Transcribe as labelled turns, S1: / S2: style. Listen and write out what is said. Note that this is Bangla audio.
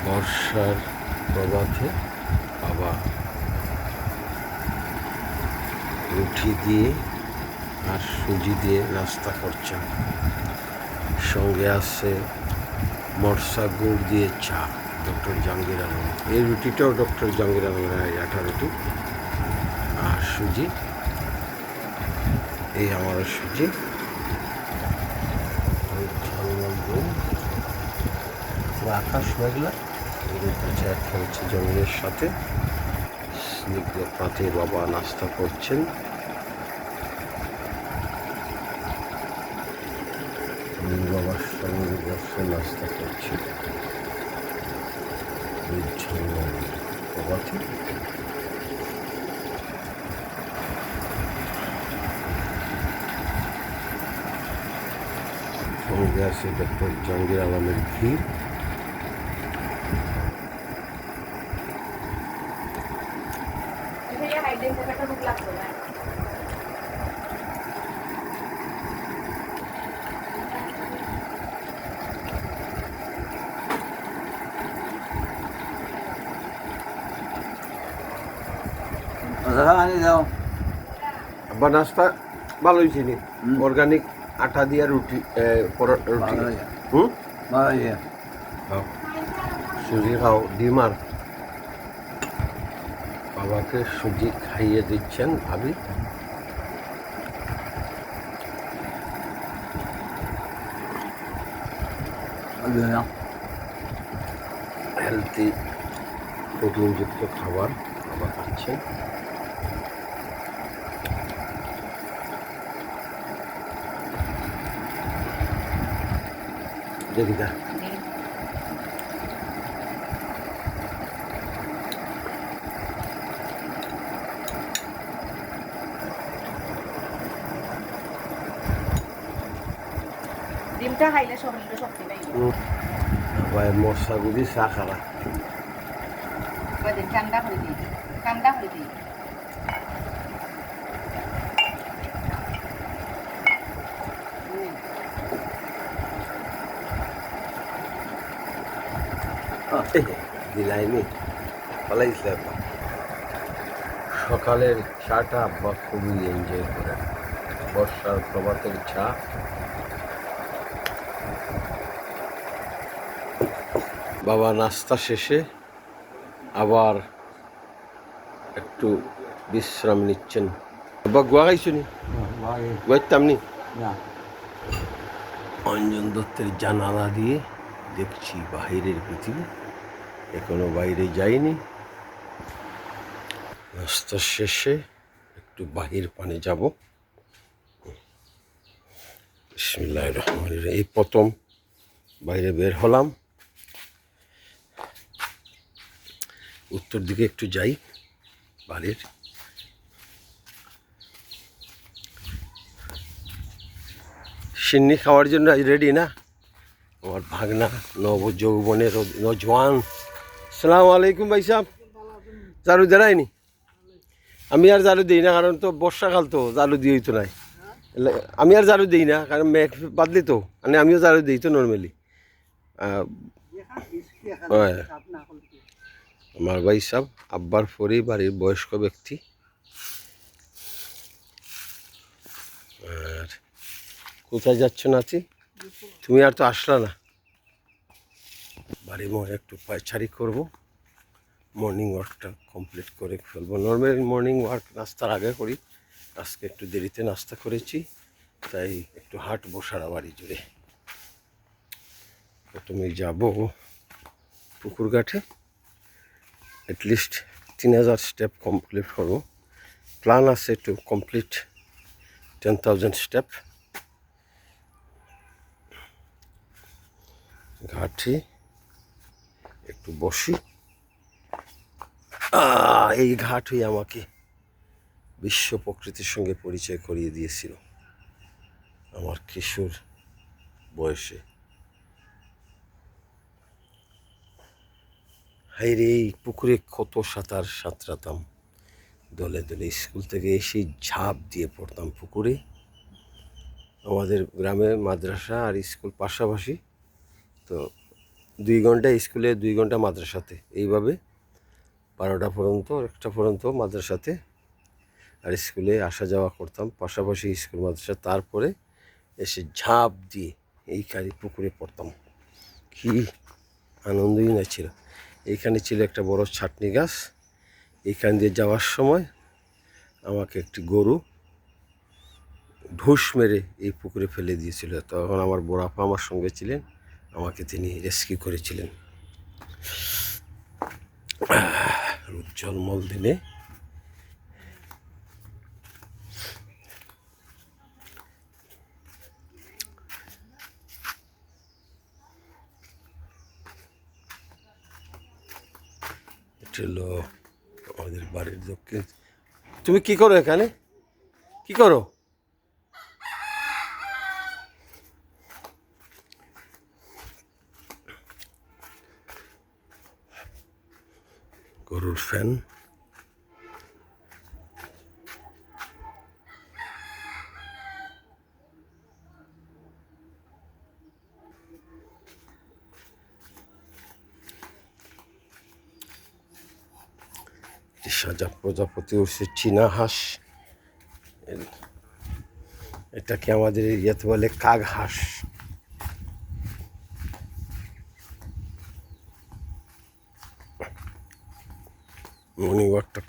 S1: বর্ষার প্রভাতে বাবা রুটি দিয়ে আর সুজি দিয়ে নাস্তা করছেন। সঙ্গে আছে মরসা গুড় দিয়ে চা। ডক্টর জাহাঙ্গীর আলম, এই রুটিটাও ডক্টর জাহাঙ্গীর আলমের আটা রুটি। আর সুজি, এই আমারও সুজি। আকাশ মেঘলা, চেয়ার খেলছে জমিনের সাথে। স্নিগ্ধ পাতে বাবা নাস্তা করছেন। বাবার সঙ্গে বসে নাস্তা করছে প্রভাতে। সঙ্গে আছে ডক্টর জাহাঙ্গীর আলমের ঘি। আব্বা নাস্তা ভালো হয়েছে নি? অর্গানিক আটা দিয়া রুটি, রুটি। সুজি খাও, ডিম। আর বাবাকে সুজি খাইয়ে দিচ্ছেন ভাবি। হেলদি প্রোটিনযুক্ত খাবার বাবা খাচ্ছেন। দেখি দা
S2: ডিমটা খাইলে শরীরে শক্তি নাই।
S1: ভাই মশা গুলি চা খারা
S2: ঠান্ডা করে দিই, ঠান্ডা করে দিই।
S1: দিলাইনি পালাইছে। সকালের চাটা আব্বা খুবই এনজয় করেন। বর্ষার প্রভাতের চা। বাবা নাস্তা শেষে আবার একটু বিশ্রাম নিচ্ছেন। আব্বা গোয়া খাইছনি? গোয়াইতাম নি। অঞ্জন দত্তের জানালা দিয়ে দেখছি বাহিরের পৃথিবী। এখনো বাইরে যাইনি। নাস্তা শেষে একটু বাহির পানে যাব। বিসমিল্লাহির রহমানির রহিম। এই প্রথম বাইরে বের হলাম। উত্তর দিকে একটু যাই বাড়ির। সিন্নি খাওয়ার জন্য আজ রেডি না আমার ভাগনা নবযৌবনের নজওয়ান। আসসালামু আলাইকুম ভাই সাহেব। জারু দেরাইনি? আমি আর জারু দিই না, কারণ তো বর্ষাকাল, তো জারু দিয়েই তো নাই। আমি আর জারু দিই না, কারণ মেঘ বাদলি তো। মানে আমিও জারু দিই তো নর্মালি। আমার ভাই সাহেব আব্বার পরেই বাড়ির বয়স্ক ব্যক্তি। আর কোথায় যাচ্ছ নাতি? তুমি আর তো আসলা না। বাড়ি মোড়ে একটু পায়চারি করবো, মর্নিং ওয়ার্কটা কমপ্লিট করে ফেলবো। নর্মাল মর্নিং ওয়ার্ক নাস্তার আগে করি, আজকে একটু দেরিতে নাস্তা করেছি, তাই একটু হাঁটবো সারা বাড়ি জুড়ে। প্রথমে যাব পুকুর ঘাটে, অ্যাটলিস্ট 3000 স্টেপ কমপ্লিট করবো। প্ল্যান আছে টু কমপ্লিট 10,000 স্টেপ। ঘাটে একটু বসি। এই ঘাটই আমাকে বিশ্ব প্রকৃতির সঙ্গে পরিচয় করিয়ে দিয়েছিল আমার কিশোর বয়সে। হাইরে, এই পুকুরে কত সাঁতরাতাম দলে দলে। স্কুল থেকে এসে ঝাঁপ দিয়ে পড়তাম পুকুরে। আমাদের গ্রামে মাদ্রাসা আর স্কুল পাশাপাশি, তো 2 ঘন্টা স্কুলে, 2 ঘন্টা মাদ্রাসাতে, এইভাবে 12টা পর্যন্ত, 1টা পর্যন্ত মাদ্রাসাতে আর স্কুলে আসা যাওয়া করতাম, পাশাপাশি স্কুল মাদ্রাসা। তারপরে এসে ঝাঁপ দিয়ে এই কারি পুকুরে পড়তাম। কি আনন্দই না ছিল। এইখানে ছিল একটা বড় ছাটনি গাছ। এইখান দিয়ে যাওয়ার সময় আমাকে একটি গরু ঢুস মেরে এই পুকুরে ফেলে দিয়েছিল। তখন আমার বড়াপা আমার সঙ্গে ছিলেন, আমাকে তিনি রেস্কিউ করেছিলেন। উজ্জ্বলমল দিনে এটা হলো আমাদের বাড়ির দক্ষিণ। তুমি কি করো এখানে, কি করো? গরুর ফ্যান। সাজা প্রজাপতি উঠছে, চীনা হাঁস, এটাকে আমাদের ইয়েতে বলে কাক হাঁস। মর্নিং ওয়াকটা